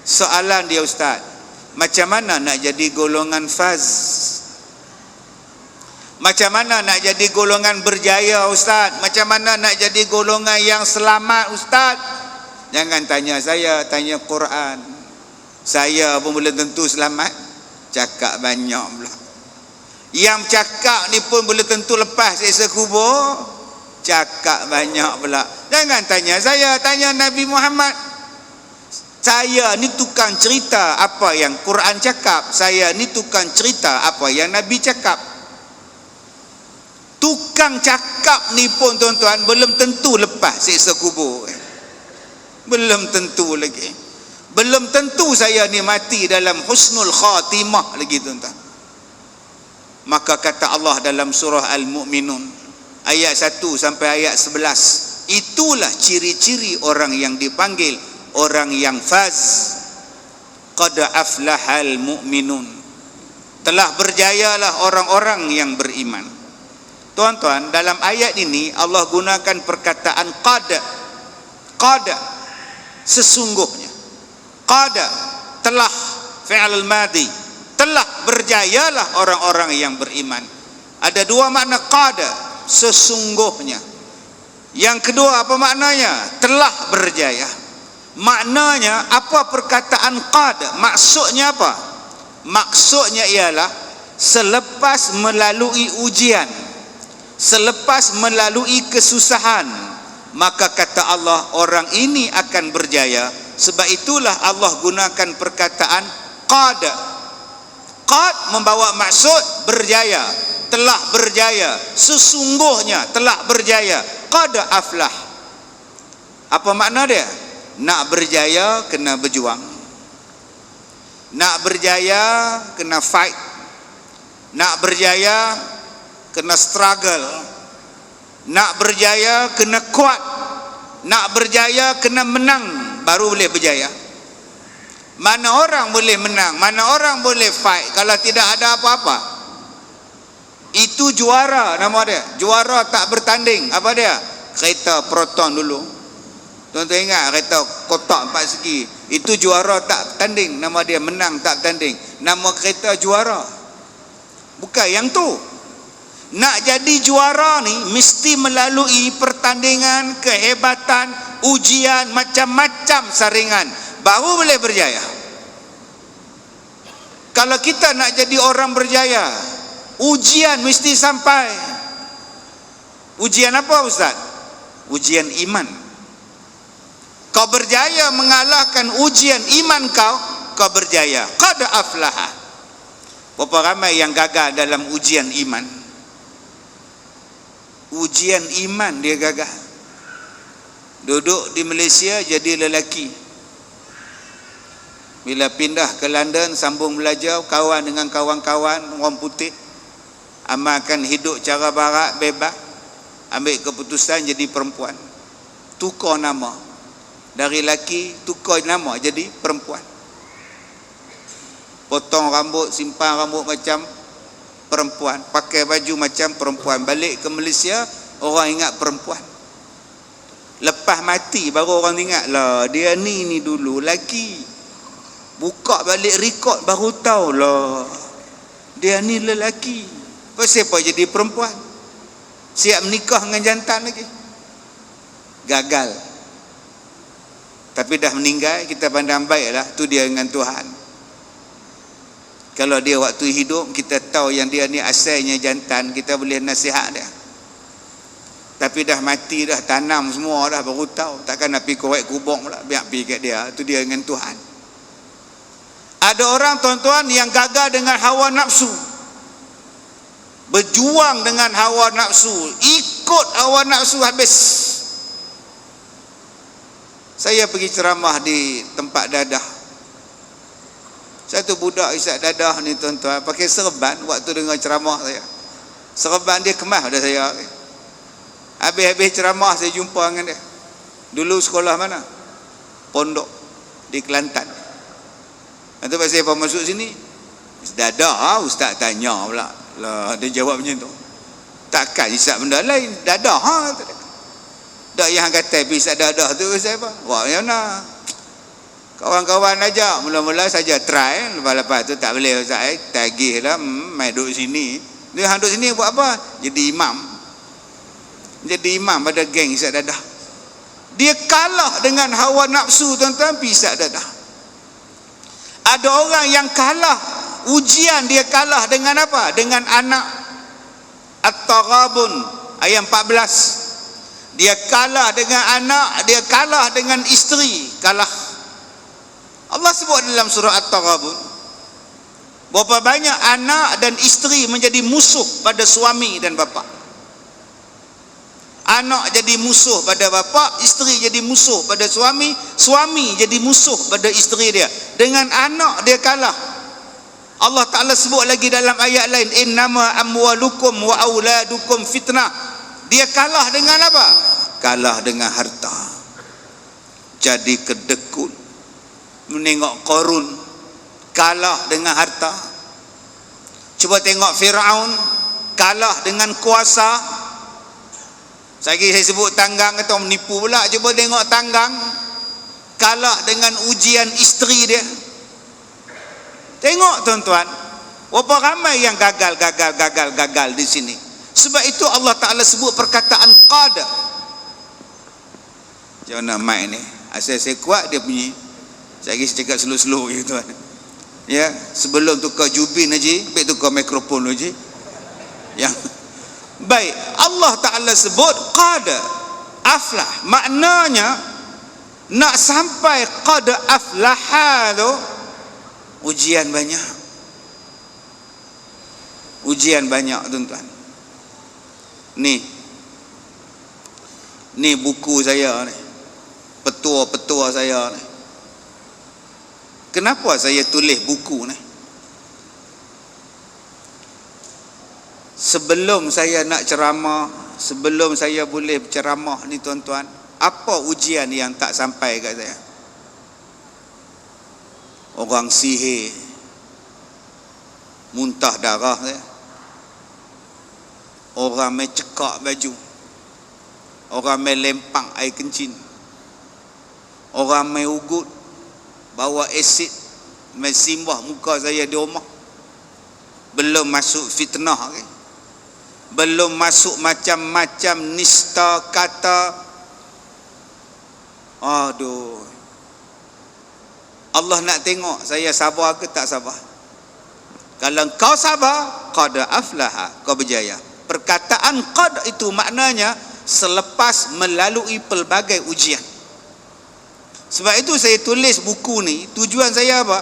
Soalan dia ustaz, macam mana nak jadi golongan faz? Macam mana nak jadi golongan berjaya ustaz? Macam mana nak jadi golongan yang selamat ustaz? Jangan tanya saya, tanya Quran. Saya pun belum tentu selamat, cakap banyak pula. Yang cakap ni pun belum tentu lepas siksa kubur, cakap banyak pula. Jangan tanya saya, tanya Nabi Muhammad. Saya ni tukang cerita apa yang Quran cakap. Saya ni tukang cerita apa yang Nabi cakap. Tukang cakap ni pun tuan-tuan belum tentu lepas siksa kubur. Belum tentu lagi. Belum tentu saya ni mati dalam husnul khatimah lagi tuan-tuan. Maka kata Allah dalam surah Al-Mu'minun ayat 1 sampai ayat 11, itulah ciri-ciri orang yang dipanggil orang yang faz. Qad aflahal mu'minun, telah berjayalah orang-orang yang beriman. Tuan-tuan, dalam ayat ini Allah gunakan perkataan qad. Qad, sesungguhnya. Qad, telah, fi'al al-madi, telah berjayalah orang-orang yang beriman. Ada dua makna qad, sesungguhnya. Yang kedua apa maknanya? Telah berjaya. Maknanya apa perkataan qad? Maksudnya apa? Maksudnya ialah selepas melalui ujian, selepas melalui kesusahan, maka kata Allah orang ini akan berjaya. Sebab itulah Allah gunakan perkataan qad. Qad membawa maksud berjaya, telah berjaya, sesungguhnya telah berjaya. Qad aflah. Apa makna dia? Nak berjaya kena berjuang. Nak berjaya kena fight. Nak berjaya kena struggle. Nak berjaya kena kuat. Nak berjaya kena menang, baru boleh berjaya. Mana orang boleh menang, mana orang boleh fight kalau tidak ada apa-apa? Itu juara nama dia. Juara tak bertanding. Apa dia? Kereta Proton dulu. Tuan-tuan ingat kereta kotak 4 segi, itu juara tak tanding, nama dia menang tak tanding. Nama kereta juara. Bukan yang tu. Nak jadi juara ni mesti melalui pertandingan, kehebatan, ujian, macam-macam saringan, baru boleh berjaya. Kalau kita nak jadi orang berjaya, ujian mesti sampai. Ujian apa ustaz? Ujian iman. Kau berjaya mengalahkan ujian iman kau, kau berjaya. Qad aflaha. Berapa ramai yang gagal dalam ujian iman? Ujian iman dia gagal. Duduk di Malaysia jadi lelaki, bila pindah ke London sambung belajar, kawan dengan kawan-kawan orang putih, amalkan hidup cara barat bebas, ambil keputusan jadi perempuan, tukar nama dari laki, tukar nama jadi perempuan, potong rambut, simpan rambut macam perempuan, pakai baju macam perempuan. Balik ke Malaysia, orang ingat perempuan. Lepas mati baru orang ingat lah dia ni dulu laki. Buka balik rekod baru tahu lah dia ni lelaki. Pasal apa jadi perempuan? Siap menikah dengan jantan lagi. Gagal. Tapi dah meninggal, kita pandang baiklah, tu dia dengan Tuhan. Kalau dia waktu hidup kita tahu yang dia ni asalnya jantan, kita boleh nasihat dia. Tapi dah mati dah, tanam semua dah, baru tahu. Takkan nak pergi korek kubur pula, biar pergi kat dia. Tu dia dengan Tuhan. Ada orang tuan-tuan yang gagal dengan hawa nafsu, berjuang dengan hawa nafsu, ikut hawa nafsu habis. Saya pergi ceramah di tempat dadah. Satu budak isap dadah ni tuan-tuan pakai serban waktu dengar ceramah saya. Serban dia kemas pada saya. Habis-habis ceramah saya jumpa dengan dia. Dulu sekolah mana? Pondok di Kelantan. Nanti pasal apa masuk sini? Dadah, ustaz tanya pula. Lah dia jawab macam tu. Takkan isap benda lain, dadah ha. Tak yang kata pisah dadah tu pasal apa? Wah, yang mana? Kawan-kawan ajak, mula-mula saja try, lepas tu tak boleh Ustaz, tagih lah, mai duduk sini. Dia duduk sini buat apa? Jadi imam. Jadi imam pada geng isap dadah. Dia kalah dengan hawa nafsu tuan-tuan, isap dadah. Ada orang yang kalah ujian, dia kalah dengan apa? Dengan anak. At-Taghabun ayat 14. Dia kalah dengan anak, dia kalah dengan isteri, kalah. Allah sebut dalam surah At-Taghabun, berapa banyak anak dan isteri menjadi musuh pada suami dan bapa. Anak jadi musuh pada bapa, isteri jadi musuh pada suami, suami jadi musuh pada isteri dia. Dengan anak dia kalah. Allah Ta'ala sebut lagi dalam ayat lain, innama amwalukum wa auladukum fitnah. Dia kalah dengan apa? Kalah dengan harta. Jadi kedekut. Menengok Qarun, kalah dengan harta. Cuba tengok Firaun, kalah dengan kuasa. Saya sebut tanggang atau menipu pula. Cuba tengok tanggang, kalah dengan ujian isteri dia. Tengok tuan-tuan, berapa ramai yang gagal di sini. Sebab itu Allah Ta'ala sebut perkataan qad. Macam mana mic ni? Asal saya kuat dia punya. Saya cakap slow-slow gitu tuan. Ya, sebelum tukar jubin haji, baik tukar mikrofon haji. Yang baik, Allah Ta'ala sebut qad aflah. Maknanya nak sampai qad aflaha tu ujian banyak. Ujian banyak tuan-tuan. Ni buku saya ni. Petua-petua saya ni. Kenapa saya tulis buku ni? Sebelum saya nak ceramah, sebelum saya boleh berceramah ni tuan-tuan, apa ujian yang tak sampai kat saya? Orang sihir, muntah darah saya. Orang main cekak baju. Orang main lempang air kencing. Orang main ugut, bawa asid, main simbah muka saya di rumah. Belum masuk fitnah ke? Belum masuk macam-macam nista kata. Aduh, Allah nak tengok saya sabar ke tak sabar. Kalau kau sabar, qad aflaha, kau berjaya. Perkataan qad itu maknanya selepas melalui pelbagai ujian. Sebab itu saya tulis buku ni, tujuan saya apa?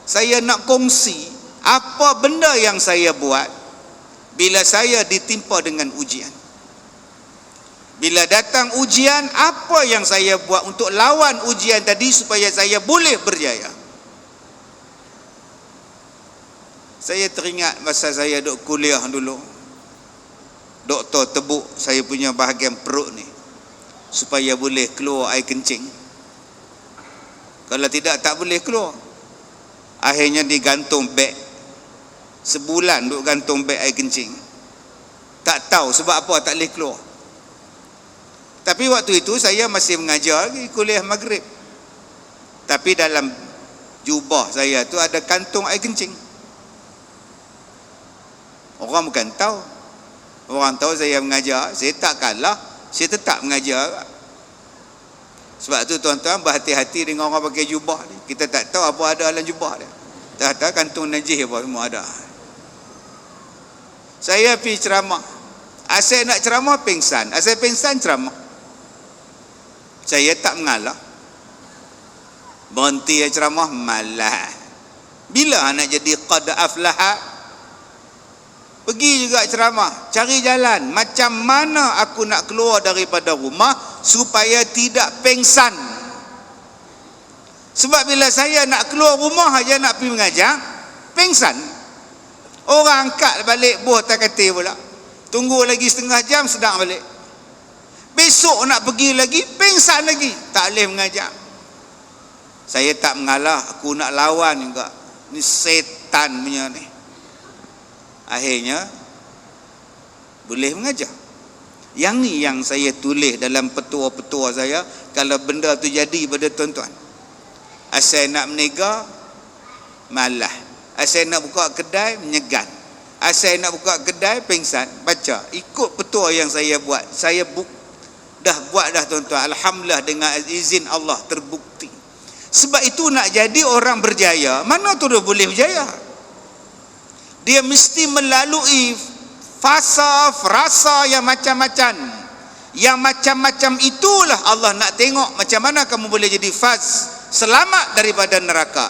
Saya nak kongsi apa benda yang saya buat bila saya ditimpa dengan ujian. Bila datang ujian, apa yang saya buat untuk lawan ujian tadi supaya saya boleh berjaya. Saya teringat masa saya duk kuliah dulu, doktor tebuk saya punya bahagian perut ni supaya boleh keluar air kencing. Kalau tidak, tak boleh keluar. Akhirnya digantung beg. Sebulan duk gantung beg air kencing. Tak tahu sebab apa tak boleh keluar. Tapi waktu itu saya masih mengajar lagi, kuliah maghrib. Tapi dalam jubah saya tu ada kantung air kencing. Orang bukan tahu. Orang tahu saya mengajar, saya tak kalah, saya tetap mengajar. Sebab tu tuan-tuan berhati-hati dengan orang pakai jubah ni. Kita tak tahu apa ada dalam jubah dia. Tak tahu kantung najis apa semua ada. Saya pergi ceramah. Asal nak ceramah pingsan, asal pingsan ceramah. Saya tak mengalah. Berhenti ceramah malah. Bila nak jadi qad aflaha? Pergi juga ceramah, cari jalan macam mana aku nak keluar daripada rumah supaya tidak pengsan. Sebab bila saya nak keluar rumah aja nak pergi mengajar, pengsan. Orang angkat balik buah tak kata pula. Tunggu lagi setengah jam sedang balik. Besok nak pergi lagi, pengsan lagi, tak boleh mengajar. Saya tak mengalah, aku nak lawan juga. Ni setan punya ni. Akhirnya boleh mengajar. Yang ni yang saya tulis dalam petua-petua saya. Kalau benda tu jadi pada tuan-tuan, Asal nak meniaga, malah. Asal nak buka kedai, menyegan. Asal nak buka kedai, pengsan. Baca, ikut petua yang saya buat. Saya dah buat dah tuan-tuan. Alhamdulillah, dengan izin Allah terbukti. Sebab itu nak jadi orang berjaya, mana tu dia boleh berjaya? Dia mesti melalui fasa, frasa yang macam-macam. Yang macam-macam itulah Allah nak tengok macam mana kamu boleh jadi faz, selamat daripada neraka.